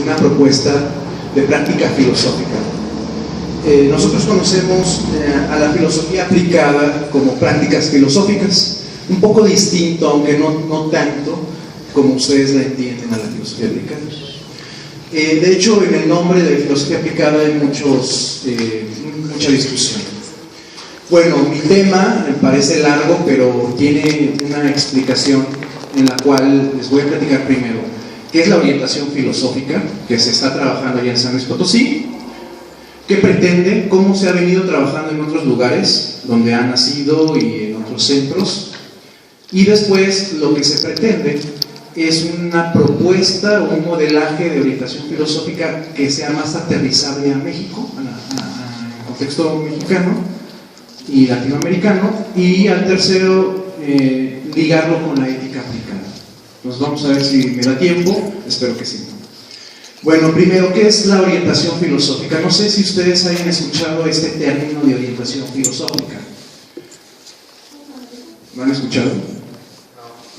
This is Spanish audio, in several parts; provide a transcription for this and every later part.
una propuesta de práctica filosófica. Nosotros conocemos a la filosofía aplicada como prácticas filosóficas, un poco distinto, aunque no tanto como ustedes la entienden a la filosofía aplicada. De hecho, en el nombre de filosofía aplicada hay mucha discusión. Bueno, mi tema me parece largo, pero tiene una explicación en la cual les voy a platicar primero qué es la orientación filosófica que se está trabajando allá en San Luis Potosí, qué pretende, cómo se ha venido trabajando en otros lugares donde ha nacido y en otros centros, y después lo que se pretende es una propuesta o un modelaje de orientación filosófica que sea más aterrizable a México, al contexto mexicano y latinoamericano, y al tercero ligarlo con la ética aplicada. Nos vamos a ver si me da tiempo, espero que sí. Bueno, primero, ¿qué es la orientación filosófica? No sé si ustedes hayan escuchado este término de orientación filosófica. ¿Lo han escuchado?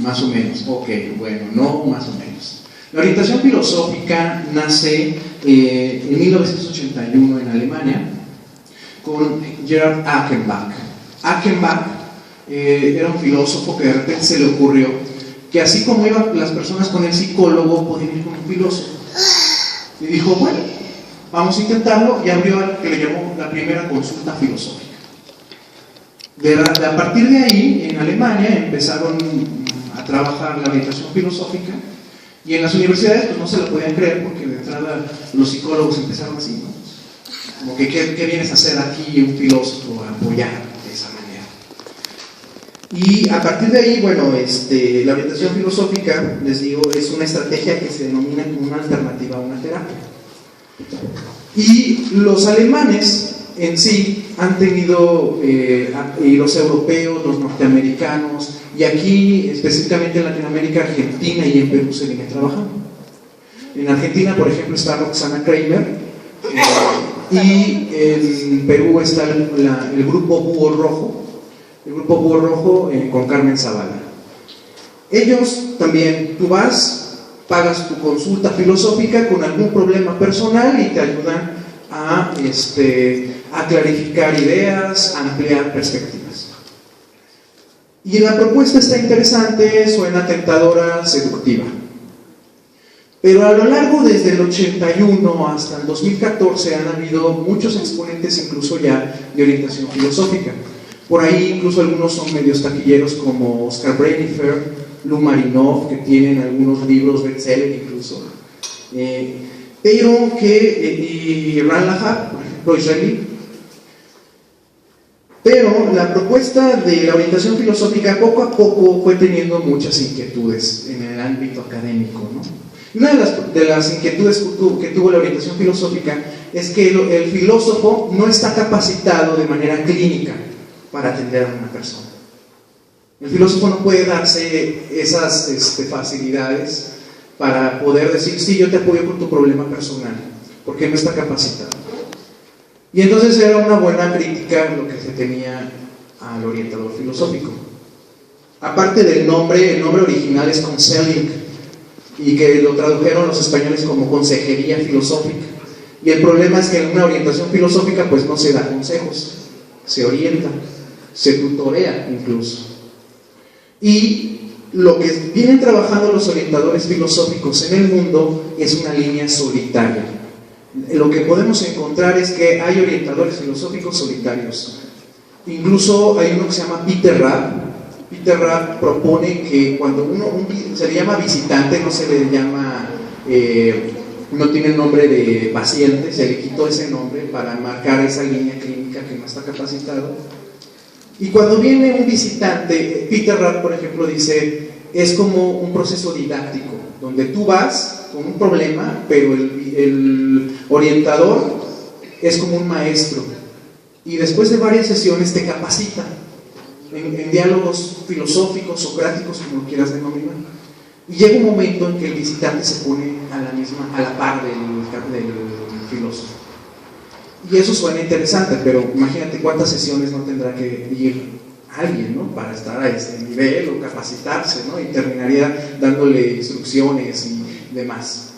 Más o menos, ok, bueno, no más o menos. La orientación filosófica nace en 1981 en Alemania con Gerhard Achenbach. Achenbach era un filósofo que de repente se le ocurrió que así como iban las personas con el psicólogo, podían ir con un filósofo. Y dijo, bueno, vamos a intentarlo, y abrió lo que le llamó la primera consulta filosófica. A partir de ahí, en Alemania empezaron a trabajar la orientación filosófica, y en las universidades pues no se lo podían creer, porque de entrada los psicólogos empezaron así, ¿no? Como que ¿qué vienes a hacer aquí un filósofo a apoyar de esa manera? Y a partir de ahí, bueno, la orientación filosófica, les digo, es una estrategia que se denomina como una alternativa a una terapia. Y los alemanes en sí han tenido, y los europeos, los norteamericanos, y aquí específicamente en Latinoamérica, Argentina y en Perú se viene trabajando. En Argentina, por ejemplo, está Roxana Kramer, y en Perú está el grupo Búho Rojo, con Carmen Zavala. Ellos también, tú vas, pagas tu consulta filosófica con algún problema personal y te ayudan a clarificar ideas, a ampliar perspectivas. Y la propuesta está interesante, suena tentadora, seductiva. Pero a lo largo desde el 81 hasta el 2014 han habido muchos exponentes incluso ya de orientación filosófica. Por ahí incluso algunos son medios taquilleros como Oscar Brenifer, Lou Marinov, que tienen algunos libros bestseller incluso. Y Ran Lahar, por ejemplo, israelí. Pero la propuesta de la orientación filosófica poco a poco fue teniendo muchas inquietudes en el ámbito académico, ¿no? Una de las inquietudes que tuvo la orientación filosófica es que el filósofo no está capacitado de manera clínica para atender a una persona. El filósofo no puede darse esas facilidades para poder decir, sí, yo te apoyo con tu problema personal, porque no está capacitado. Y entonces era una buena crítica lo que se tenía al orientador filosófico. Aparte del nombre, el nombre original es counseling, y que lo tradujeron los españoles como consejería filosófica. Y el problema es que en una orientación filosófica pues no se da consejos, se orienta, se tutorea incluso. Y lo que vienen trabajando los orientadores filosóficos en el mundo es una línea solitaria. Lo que podemos encontrar es que hay orientadores filosóficos solitarios. Incluso hay uno que se llama Peter Rapp. Peter Rapp propone que cuando se le llama visitante, no se le llama, no tiene el nombre de paciente, se le quitó ese nombre para marcar esa línea clínica que no está capacitado. Y cuando viene un visitante, Peter Rapp, por ejemplo, dice, es como un proceso didáctico, donde tú vas con un problema, pero el orientador es como un maestro, y después de varias sesiones te capacita en diálogos filosóficos, socráticos, como lo quieras denominar. Y llega un momento en que el visitante se pone a la par del filósofo. Y eso suena interesante, pero imagínate cuántas sesiones no tendrá que ir alguien, ¿no?, para estar a este nivel o capacitarse, ¿no? Y terminaría dándole instrucciones y demás.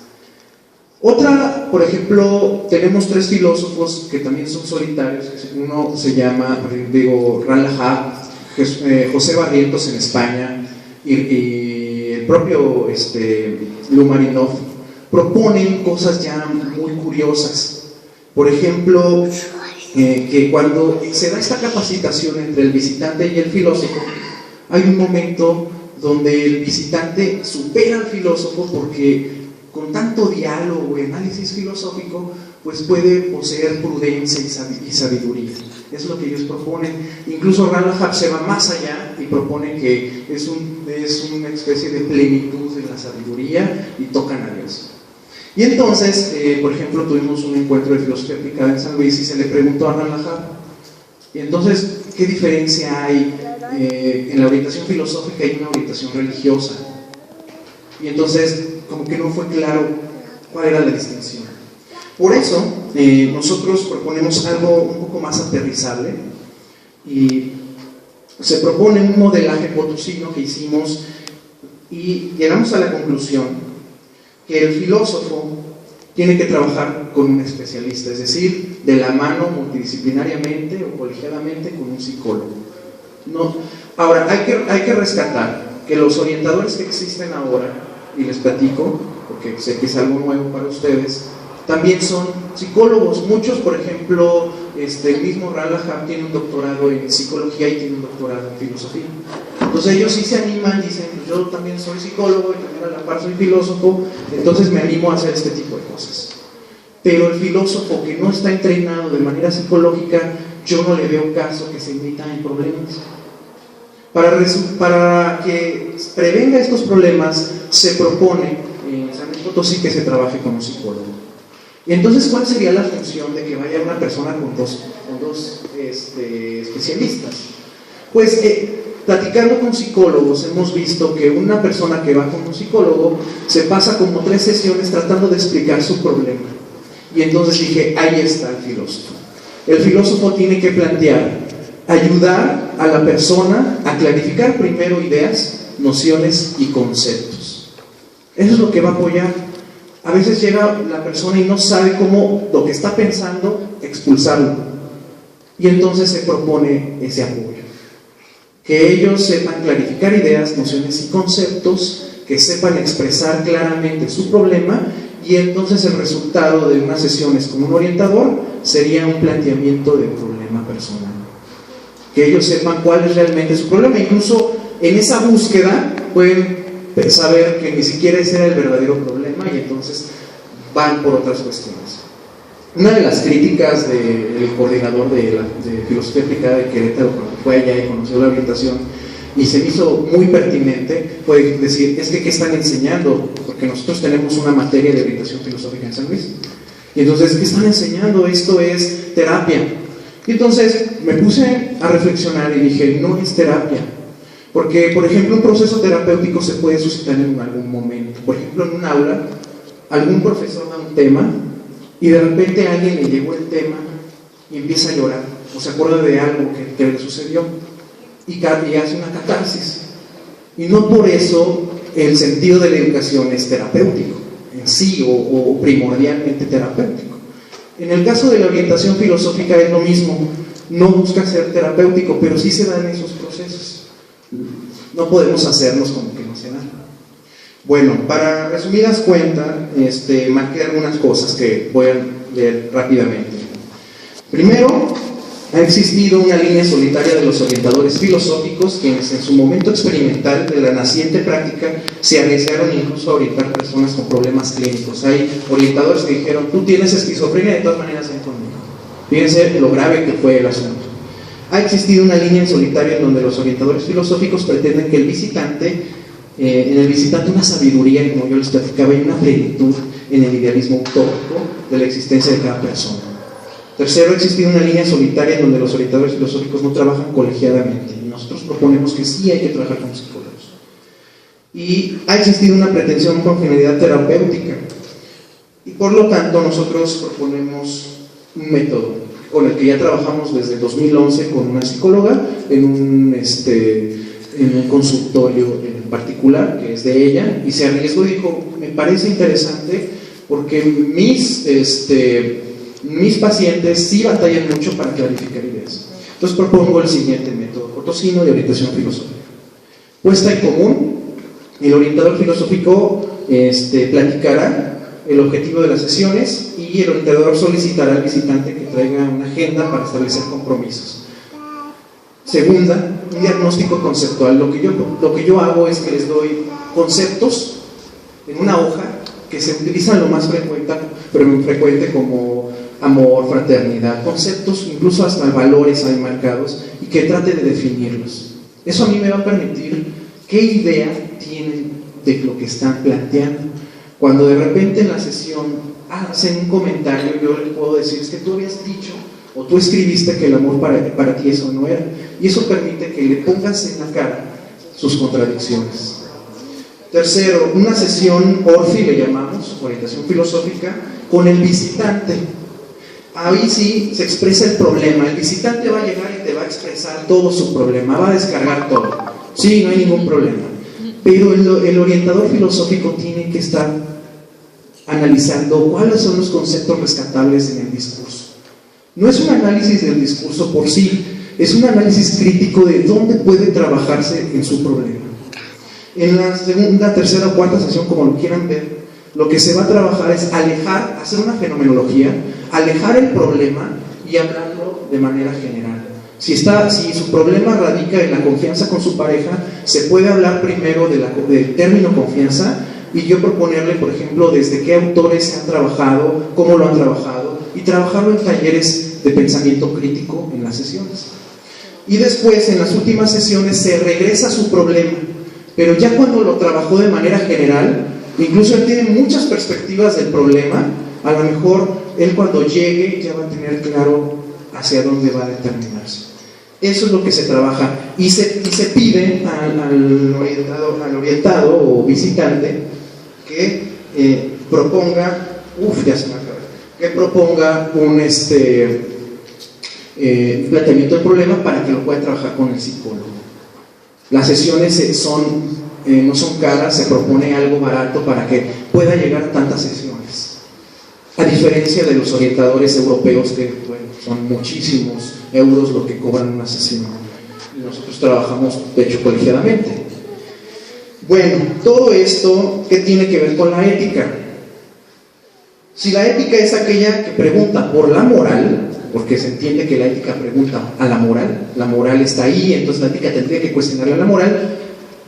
Otra, por ejemplo, tenemos 3 filósofos que también son solitarios. Uno se llama, Rallah, José Barrientos en España, y el propio Lumarinov, proponen cosas ya muy curiosas. Por ejemplo, que cuando se da esta capacitación entre el visitante y el filósofo, hay un momento donde el visitante supera al filósofo porque con tanto diálogo y análisis filosófico, pues puede poseer prudencia y sabiduría. Es lo que ellos proponen. Incluso Rallah se va más allá y propone que es una especie de plenitud en la sabiduría y tocan a Dios. Y entonces, por ejemplo, tuvimos un encuentro de filosofía aplicada en San Luis y se le preguntó a Rallah, y entonces, ¿qué diferencia hay en la orientación filosófica y una orientación religiosa? Y entonces, como que no fue claro cuál era la distinción. Por eso, nosotros proponemos algo un poco más aterrizable, y se propone un modelaje potosino que hicimos, y llegamos a la conclusión que el filósofo tiene que trabajar con un especialista, es decir, de la mano multidisciplinariamente o colegiadamente con un psicólogo. No. Ahora, hay que rescatar que los orientadores que existen ahora, y les platico, porque sé que es algo nuevo para ustedes, también son psicólogos. Muchos, por ejemplo, el mismo Rallah tiene un doctorado en psicología y tiene un doctorado en filosofía. Entonces ellos sí se animan, dicen, yo también soy psicólogo y también a la par soy filósofo, entonces me animo a hacer este tipo de cosas. Pero el filósofo que no está entrenado de manera psicológica, yo no le veo caso que se meta en problemas. Para que prevenga estos problemas, se propone en San Luis Potosí que se trabaje con un psicólogo. Y entonces, ¿cuál sería la función de que vaya una persona con dos especialistas? Pues platicando con psicólogos, hemos visto que una persona que va con un psicólogo se pasa como 3 sesiones tratando de explicar su problema. Y entonces dije, ahí está el filósofo. El filósofo tiene que ayudar a la persona a clarificar primero ideas, nociones y conceptos. Eso es lo que va a apoyar. A veces llega la persona y no sabe cómo lo que está pensando expulsarlo. Y entonces se propone ese apoyo. Que ellos sepan clarificar ideas, nociones y conceptos, que sepan expresar claramente su problema, y entonces el resultado de unas sesiones con un orientador sería un planteamiento de problema personal. Que ellos sepan cuál es realmente su problema. Incluso en esa búsqueda pueden saber que ni siquiera ese era el verdadero problema, y entonces van por otras cuestiones. Una de las críticas del coordinador de filosofía aplicada de Querétaro, cuando fue allá y conoció la orientación, y se me hizo muy pertinente, fue decir, es que ¿qué están enseñando? Porque nosotros tenemos una materia de orientación filosófica en San Luis, y entonces, ¿qué están enseñando? Esto es terapia. Y entonces me puse a reflexionar y dije, no es terapia. Porque, por ejemplo, un proceso terapéutico se puede suscitar en algún momento. Por ejemplo, en un aula, algún profesor da un tema y de repente a alguien le llegó el tema y empieza a llorar, o se acuerda de algo que le sucedió, y hace una catarsis. Y no por eso el sentido de la educación es terapéutico en sí, o primordialmente terapéutico. En el caso de la orientación filosófica es lo mismo, no busca ser terapéutico, pero sí se dan esos procesos. No podemos hacernos como que no se dan. Bueno, para resumidas cuentas, marqué algunas cosas que voy a leer rápidamente. Primero, ha existido una línea solitaria de los orientadores filosóficos, quienes en su momento experimental de la naciente práctica se arriesgaron incluso a orientar personas con problemas clínicos. Hay orientadores que dijeron, tú tienes esquizofrenia, de todas maneras ven conmigo. Fíjense lo grave que fue el asunto. Ha existido una línea en solitario en donde los orientadores filosóficos pretenden que en el visitante una sabiduría, como yo les platicaba, y una plenitud en el idealismo utópico de la existencia de cada persona. Tercero, ha existido una línea solitaria en donde los orientadores filosóficos no trabajan colegiadamente, y nosotros proponemos que sí hay que trabajar con psicólogos. Y ha existido una pretensión con finalidad terapéutica, y por lo tanto nosotros proponemos un método con el que ya trabajamos desde 2011 con una psicóloga en un consultorio en particular, que es de ella, y se arriesgó y dijo, me parece interesante porque mis pacientes sí batallan mucho para clarificar ideas. Entonces propongo el siguiente método potosino de orientación filosófica. Puesta en común, el orientador filosófico platicará el objetivo de las sesiones y el orientador solicitará al visitante que traiga una agenda para establecer compromisos. Segunda, un diagnóstico conceptual. Lo que yo hago es que les doy conceptos en una hoja que se utilizan lo más frecuente como amor, fraternidad, conceptos, incluso hasta valores hay marcados, y que trate de definirlos. Eso a mí me va a permitir qué idea tienen de lo que están planteando. Cuando de repente en la sesión hacen un comentario, yo les puedo decir, es que tú habías dicho o tú escribiste que el amor para ti eso no era, y eso permite que le pongas en la cara sus contradicciones. Tercero, una sesión ORFI, le llamamos, orientación filosófica, con el visitante. Ahí sí se expresa el problema. El visitante va a llegar y te va a expresar todo su problema, va a descargar todo. Sí, no hay ningún problema. Pero el orientador filosófico tiene que estar analizando cuáles son los conceptos rescatables en el discurso. No es un análisis del discurso por sí, es un análisis crítico de dónde puede trabajarse en su problema. En la segunda, tercera o cuarta sesión, como lo quieran ver, lo que se va a trabajar es hacer una fenomenología, alejar el problema y hablarlo de manera general. Si su problema radica en la confianza con su pareja, se puede hablar primero del término confianza y yo proponerle, por ejemplo, desde qué autores se han trabajado, cómo lo han trabajado, y trabajarlo en talleres de pensamiento crítico en las sesiones. Y después, en las últimas sesiones, se regresa a su problema, pero ya cuando lo trabajó de manera general, incluso él tiene muchas perspectivas del problema, a lo mejor él cuando llegue ya va a tener claro hacia dónde va a determinarse. Eso es lo que se trabaja y se pide al orientado o visitante que proponga, un planteamiento del problema para que lo pueda trabajar con el psicólogo. Las sesiones no son caras, se propone algo barato para que pueda llegar a tantas sesiones. A diferencia de los orientadores europeos que son muchísimos euros lo que cobran una sesión. Y nosotros trabajamos, de hecho, colegiadamente. Bueno, todo esto, ¿qué tiene que ver con la ética? Si la ética es aquella que pregunta por la moral, porque se entiende que la ética pregunta a la moral está ahí, entonces la ética tendría que cuestionarle a la moral.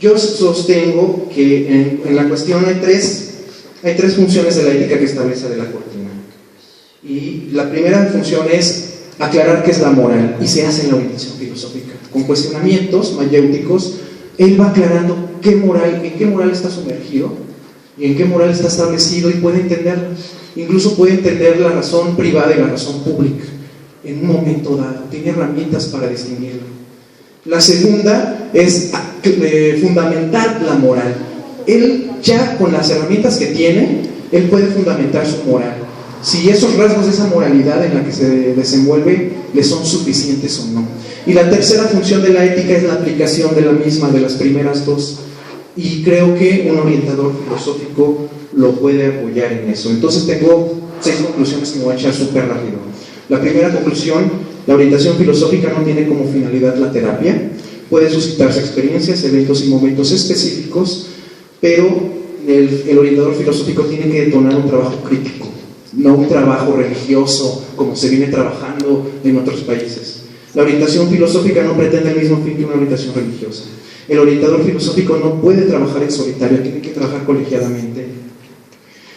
Yo sostengo que en la cuestión hay tres funciones de la ética que establece de la Cortina. Y la primera función es aclarar qué es la moral, y se hace en la orientación filosófica. Con cuestionamientos mayéuticos, él va aclarando en qué moral está sumergido y en qué moral está establecido, y puede entenderlo. Incluso puede entender la razón privada y la razón pública en un momento dado, tiene herramientas para distinguirlo. La segunda es fundamentar la moral. Él ya con las herramientas que tiene, él puede fundamentar su moral. Si esos rasgos de esa moralidad en la que se desenvuelve le son suficientes o no. Y la tercera función de la ética es la aplicación de la misma, de las primeras dos. Y creo que un orientador filosófico lo puede apoyar en eso. Entonces tengo 6 conclusiones que me voy a echar súper rápido. La primera conclusión: la orientación filosófica no tiene como finalidad la terapia. Puede suscitarse experiencias, eventos y momentos específicos, pero el orientador filosófico tiene que detonar un trabajo crítico, no un trabajo religioso como se viene trabajando en otros países. La orientación filosófica no pretende el mismo fin que una orientación religiosa. El orientador filosófico no puede trabajar en solitario, tiene que trabajar colegiadamente.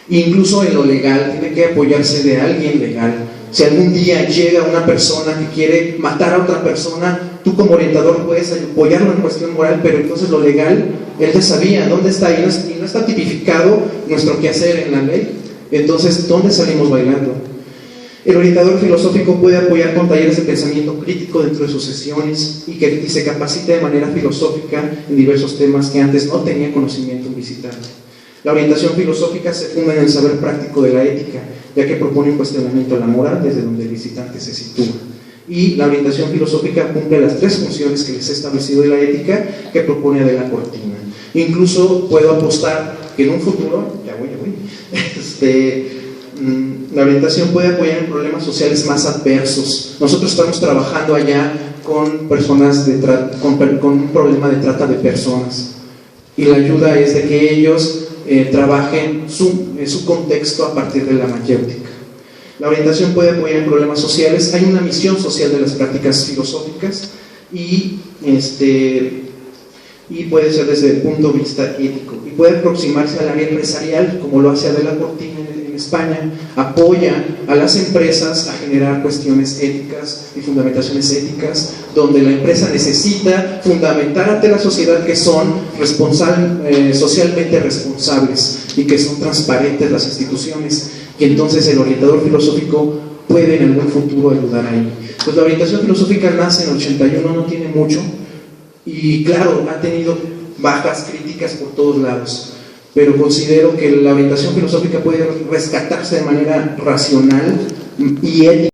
Incluso en lo legal, tiene que apoyarse de alguien legal. Si algún día llega una persona que quiere matar a otra persona, tú como orientador puedes apoyarlo en cuestión moral, pero entonces lo legal, él ya sabía dónde está, y no está tipificado nuestro quehacer en la ley. Entonces, ¿dónde salimos bailando? El orientador filosófico puede apoyar con talleres de pensamiento crítico dentro de sus sesiones y se capacita de manera filosófica en diversos temas que antes no tenía conocimiento un visitante. La orientación filosófica se funda en el saber práctico de la ética, ya que propone un cuestionamiento de la moral desde donde el visitante se sitúa. Y la orientación filosófica cumple las 3 funciones que les he establecido de la ética que propone Adela Cortina. Incluso puedo apostar que en un futuro, la orientación puede apoyar en problemas sociales más adversos. Nosotros estamos trabajando allá con personas con un problema de trata de personas, y la ayuda es de que ellos trabajen su contexto a partir de la mayéutica. La orientación puede apoyar en problemas sociales. Hay una misión social de las prácticas filosóficas y puede ser desde el punto de vista ético, y puede aproximarse al área empresarial, como lo hace Adela Cortina en España. Apoya a las empresas a generar cuestiones éticas y fundamentaciones éticas, donde la empresa necesita fundamentar ante la sociedad que son socialmente responsables y que son transparentes las instituciones, y entonces el orientador filosófico puede en algún futuro ayudar a ello. Pues la orientación filosófica nace en el 81, no tiene mucho, y claro, ha tenido bajas críticas por todos lados, pero considero que la orientación filosófica puede rescatarse de manera racional y ética